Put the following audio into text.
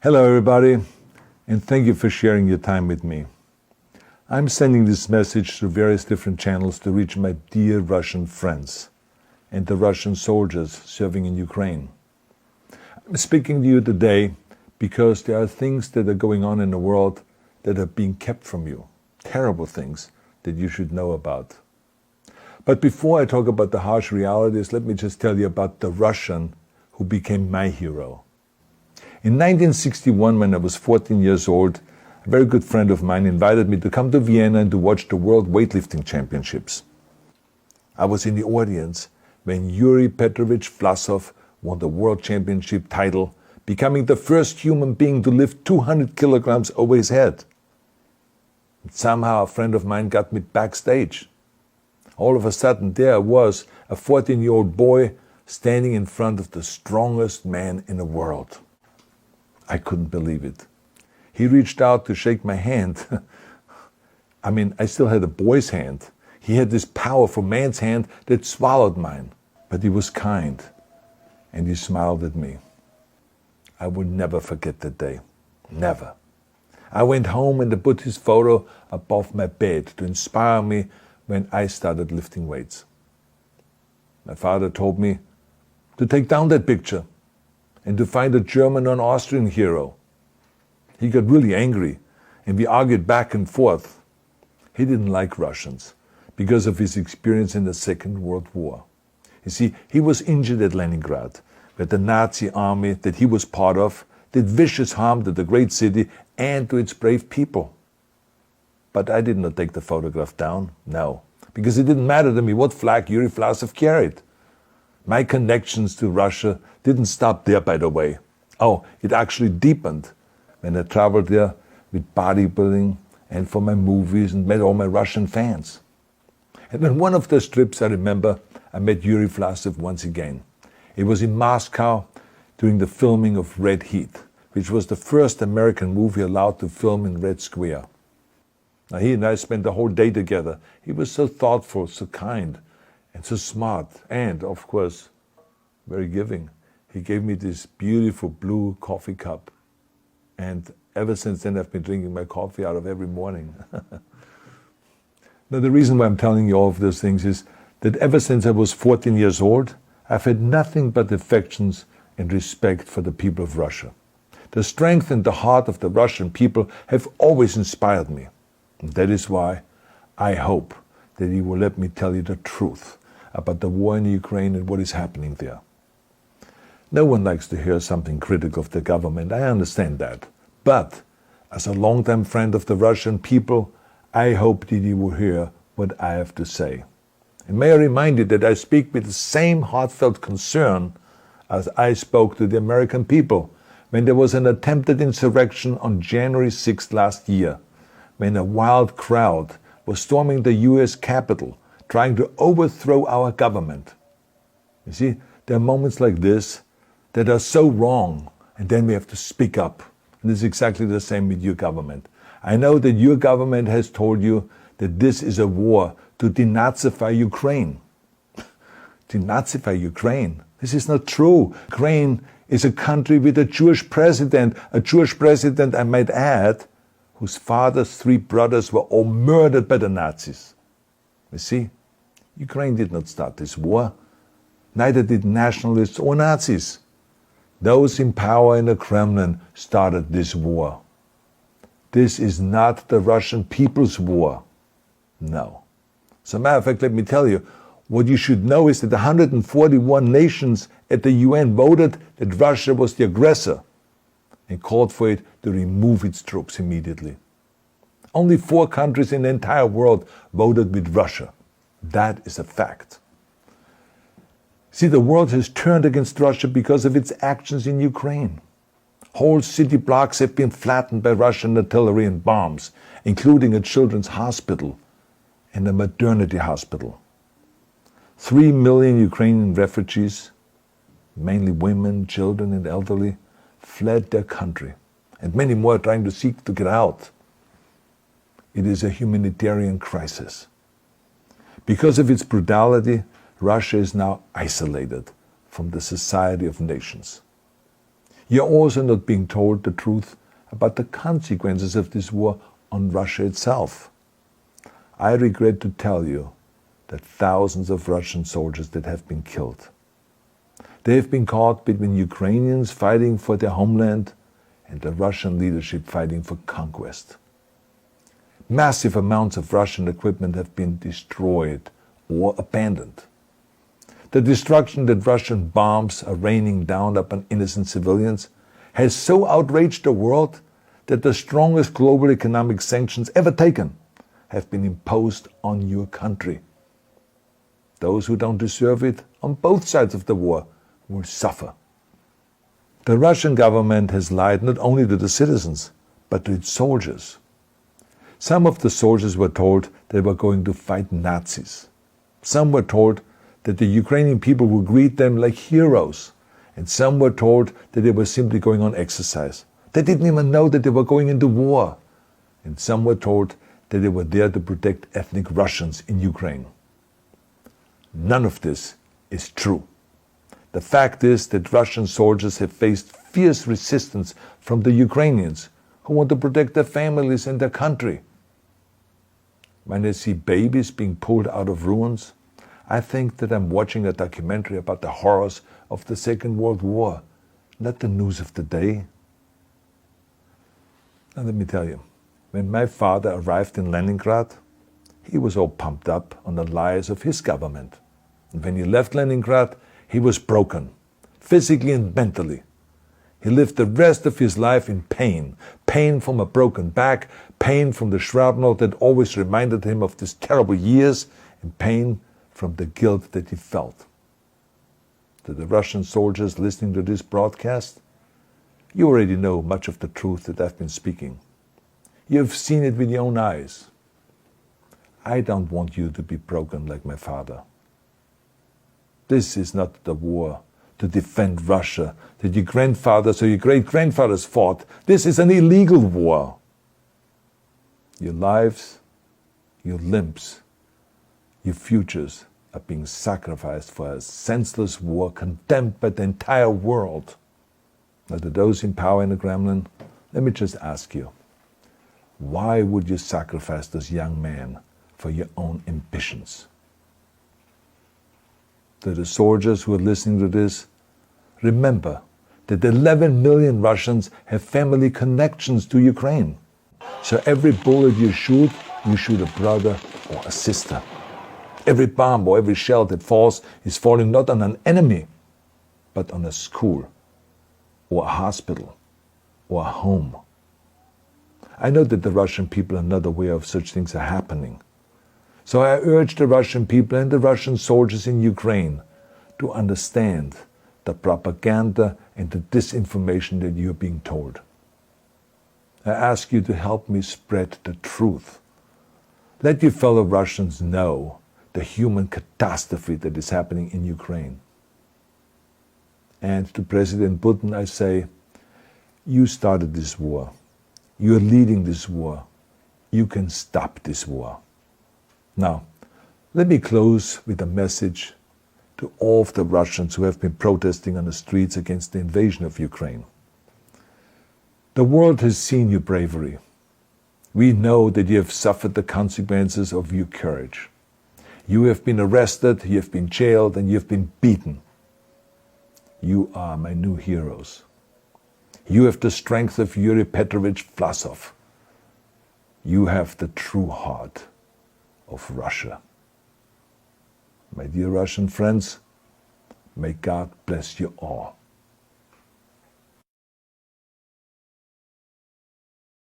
Hello everybody, and thank you for sharing your time with me. I'm sending this message through various different channels to reach my dear Russian friends and the Russian soldiers serving in Ukraine. I'm speaking to you today because there are things that are going on in the world that are being kept from you, terrible things that you should know about. But before I talk about the harsh realities, let me just tell you about the Russian who became my hero. In 1961, when I was 14 years old, a very good friend of mine invited me to come to Vienna and to watch the World Weightlifting Championships. I was in the audience when Yuri Petrovich Vlasov won the World Championship title, becoming the first human being to lift 200 kilograms over his head. And somehow a friend of mine got me backstage. All of a sudden there I was, a 14-year-old boy, standing in front of the strongest man in the world. I couldn't believe it. He reached out to shake my hand. I still had a boy's hand. He had this powerful man's hand that swallowed mine. But he was kind, and he smiled at me. I will never forget that day. Never. I went home and I put his photo above my bed to inspire me when I started lifting weights. My father told me to take down that picture and to find a German or an Austrian hero. He got really angry, and we argued back and forth. He didn't like Russians because of his experience in the Second World War. You see, he was injured at Leningrad, where the Nazi army that he was part of did vicious harm to the great city and to its brave people. But I did not take the photograph down, no, because it didn't matter to me what flag Yuri Vlasov carried. My connections to Russia didn't stop there, by the way. Oh, it actually deepened when I traveled there with bodybuilding and for my movies and met all my Russian fans. And on one of those trips, I remember, I met Yuri Vlasov once again. It was in Moscow during the filming of Red Heat, which was the first American movie allowed to film in Red Square. Now, he and I spent the whole day together. He was so thoughtful, so kind, and so smart, and, of course, very giving. He gave me this beautiful blue coffee cup. And ever since then, I've been drinking my coffee out of every morning. Now, the reason why I'm telling you all of those things is that ever since I was 14 years old, I've had nothing but affections and respect for the people of Russia. The strength and the heart of the Russian people have always inspired me. And that is why I hope that you will let me tell you the truth about the war in Ukraine and what is happening there. No one likes to hear something critical of the government, I understand that. But as a longtime friend of the Russian people, I hope that you will hear what I have to say. And may I remind you that I speak with the same heartfelt concern as I spoke to the American people when there was an attempted insurrection on January 6th last year, when a wild crowd was storming the US Capitol, trying to overthrow our government. You see, there are moments like this that are so wrong, and then we have to speak up. And it's exactly the same with your government. I know that your government has told you that this is a war to denazify Ukraine. Denazify Ukraine? This is not true. Ukraine is a country with a Jewish president, I might add, whose father's 3 brothers were all murdered by the Nazis. You see, Ukraine did not start this war. Neither did nationalists or Nazis. Those in power in the Kremlin started this war. This is not the Russian people's war. No. As a matter of fact, let me tell you, what you should know is that 141 nations at the UN voted that Russia was the aggressor and called for it to remove its troops immediately. Only 4 countries in the entire world voted with Russia. That is a fact. See, the world has turned against Russia because of its actions in Ukraine. Whole city blocks have been flattened by Russian artillery and bombs, including a children's hospital and a maternity hospital. 3 million Ukrainian refugees, mainly women, children, and elderly, fled their country, and many more are trying to seek to get out. It is a humanitarian crisis. Because of its brutality, Russia is now isolated from the society of nations. You're also not being told the truth about the consequences of this war on Russia itself. I regret to tell you that thousands of Russian soldiers that have been killed. They have been caught between Ukrainians fighting for their homeland and the Russian leadership fighting for conquest. Massive amounts of Russian equipment have been destroyed or abandoned. The destruction that Russian bombs are raining down upon innocent civilians has so outraged the world that the strongest global economic sanctions ever taken have been imposed on your country. Those who don't deserve it on both sides of the war will suffer. The Russian government has lied not only to the citizens, but to its soldiers. Some of the soldiers were told they were going to fight Nazis. Some were told that the Ukrainian people would greet them like heroes, and some were told that they were simply going on exercise. They didn't even know that they were going into war. And some were told that they were there to protect ethnic Russians in Ukraine. None of this is true. The fact is that Russian soldiers have faced fierce resistance from the Ukrainians who want to protect their families and their country. When I see babies being pulled out of ruins, I think that I'm watching a documentary about the horrors of the Second World War, not the news of the day. Now let me tell you, when my father arrived in Leningrad, he was all pumped up on the lies of his government. And when he left Leningrad, he was broken, physically and mentally. He lived the rest of his life in pain. Pain from a broken back, pain from the shrapnel that always reminded him of these terrible years, and pain from the guilt that he felt. To the Russian soldiers listening to this broadcast, you already know much of the truth that I've been speaking. You've seen it with your own eyes. I don't want you to be broken like my father. This is not the war to defend Russia that your grandfathers or your great-grandfathers fought. This is an illegal war. Your lives, your limbs, your futures are being sacrificed for a senseless war condemned by the entire world. Now, to those in power in the Kremlin, let me just ask you, why would you sacrifice those young men for your own ambitions? To the soldiers who are listening to this, remember that 11 million Russians have family connections to Ukraine. So every bullet you shoot a brother or a sister. Every bomb or every shell that falls is falling not on an enemy, but on a school, or a hospital, or a home. I know that the Russian people are not aware of such things are happening. So I urge the Russian people and the Russian soldiers in Ukraine to understand the propaganda and the disinformation that you're being told. I ask you to help me spread the truth. Let your fellow Russians know the human catastrophe that is happening in Ukraine. And to President Putin I say, you started this war. You're leading this war. You can stop this war. Now, let me close with a message to all of the Russians who have been protesting on the streets against the invasion of Ukraine. The world has seen your bravery. We know that you have suffered the consequences of your courage. You have been arrested, you have been jailed, and you have been beaten. You are my new heroes. You have the strength of Yuri Petrovich Vlasov. You have the true heart of Russia. My dear Russian friends, may God bless you all.